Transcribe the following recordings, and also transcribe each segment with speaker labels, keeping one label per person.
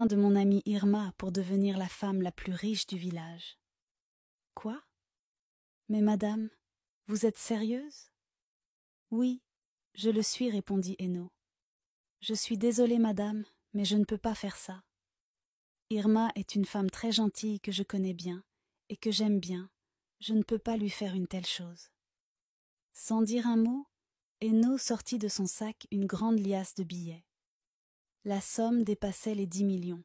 Speaker 1: de mon amie Irma pour devenir la femme la plus riche du village. Quoi? Mais madame, vous êtes sérieuse? Oui, je le suis, répondit Eno. Je suis désolée, madame, mais je ne peux pas faire ça. Irma est une femme très gentille que je connais bien et que j'aime bien. Je ne peux pas lui faire une telle chose. Sans dire un mot, Eno sortit de son sac une grande liasse de billets. La somme dépassait les 10 millions.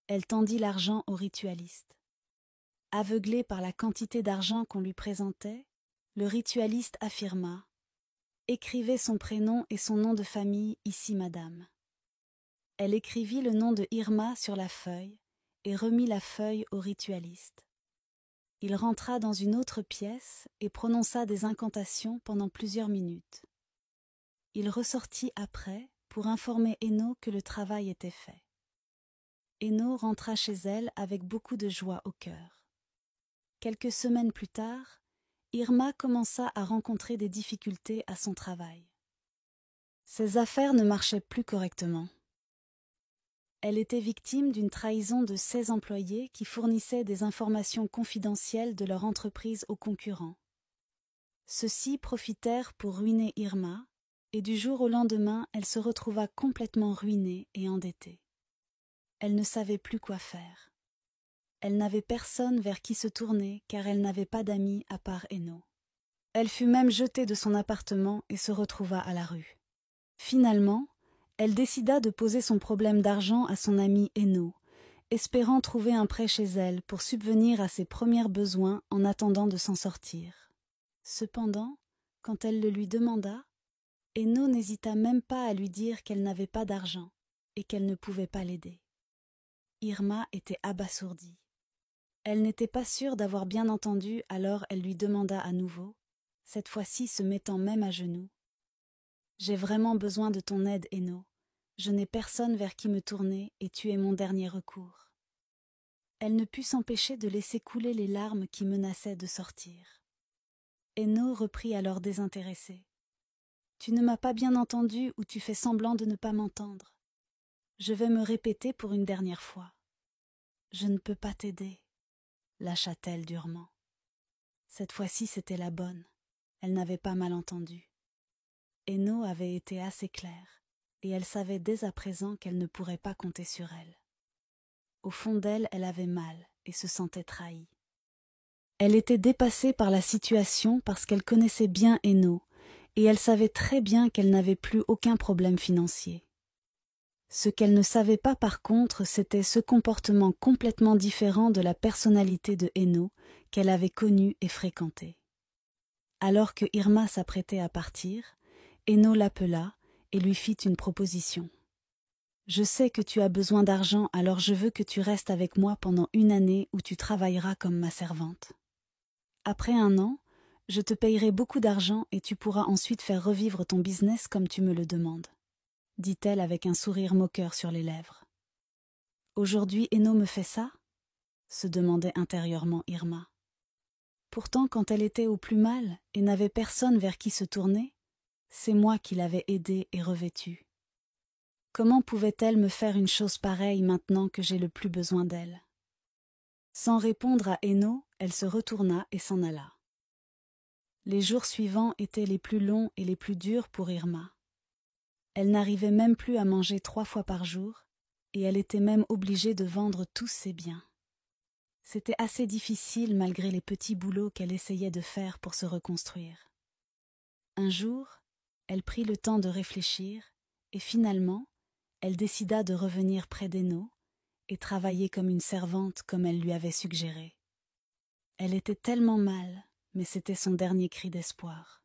Speaker 1: Elle tendit l'argent au ritualiste. Aveuglé par la quantité d'argent qu'on lui présentait, le ritualiste affirma: « Écrivez son prénom et son nom de famille ici, madame. » Elle écrivit le nom de Irma sur la feuille et remit la feuille au ritualiste. Il rentra dans une autre pièce et prononça des incantations pendant plusieurs minutes. Il ressortit après pour informer Eno que le travail était fait. Eno rentra chez elle avec beaucoup de joie au cœur. Quelques semaines plus tard, Irma commença à rencontrer des difficultés à son travail. Ses affaires ne marchaient plus correctement. Elle était victime d'une trahison de 16 employés qui fournissaient des informations confidentielles de leur entreprise aux concurrents. Ceux-ci profitèrent pour ruiner Irma, et du jour au lendemain, elle se retrouva complètement ruinée et endettée. Elle ne savait plus quoi faire. Elle n'avait personne vers qui se tourner car elle n'avait pas d'amis à part Eno. Elle fut même jetée de son appartement et se retrouva à la rue. Finalement, elle décida de poser son problème d'argent à son amie Eno, espérant trouver un prêt chez elle pour subvenir à ses premiers besoins en attendant de s'en sortir. Cependant, quand elle le lui demanda, Eno n'hésita même pas à lui dire qu'elle n'avait pas d'argent et qu'elle ne pouvait pas l'aider. Irma était abasourdie. Elle n'était pas sûre d'avoir bien entendu, alors elle lui demanda à nouveau, cette fois-ci se mettant même à genoux. « J'ai vraiment besoin de ton aide, Eno. Je n'ai personne vers qui me tourner et tu es mon dernier recours. » Elle ne put s'empêcher de laisser couler les larmes qui menaçaient de sortir. Eno reprit alors désintéressé. « Tu ne m'as pas bien entendu ou tu fais semblant de ne pas m'entendre. Je vais me répéter pour une dernière fois. Je ne peux pas t'aider. » lâcha-t-elle durement. Cette fois-ci, c'était la bonne. Elle n'avait pas mal entendu. Eno avait été assez claire, et elle savait dès à présent qu'elle ne pourrait pas compter sur elle. Au fond d'elle, elle avait mal et se sentait trahie. Elle était dépassée par la situation parce qu'elle connaissait bien Eno, et elle savait très bien qu'elle n'avait plus aucun problème financier. Ce qu'elle ne savait pas par contre, c'était ce comportement complètement différent de la personnalité de Eno qu'elle avait connu et fréquenté. Alors que Irma s'apprêtait à partir, Eno l'appela et lui fit une proposition. « Je sais que tu as besoin d'argent, alors je veux que tu restes avec moi pendant 1 année où tu travailleras comme ma servante. Après 1 an, je te payerai beaucoup d'argent et tu pourras ensuite faire revivre ton business comme tu me le demandes. » dit-elle avec un sourire moqueur sur les lèvres. « Aujourd'hui, Eno me fait ça ?» se demandait intérieurement Irma. Pourtant, quand elle était au plus mal et n'avait personne vers qui se tourner, c'est moi qui l'avais aidée et revêtue. Comment pouvait-elle me faire une chose pareille maintenant que j'ai le plus besoin d'elle? Sans répondre à Eno, elle se retourna et s'en alla. Les jours suivants étaient les plus longs et les plus durs pour Irma. Elle n'arrivait même plus à manger 3 fois par jour, et elle était même obligée de vendre tous ses biens. C'était assez difficile malgré les petits boulots qu'elle essayait de faire pour se reconstruire. Un jour, elle prit le temps de réfléchir, et finalement, elle décida de revenir près d'Eno et travailler comme une servante comme elle lui avait suggéré. Elle était tellement mal, mais c'était son dernier cri d'espoir.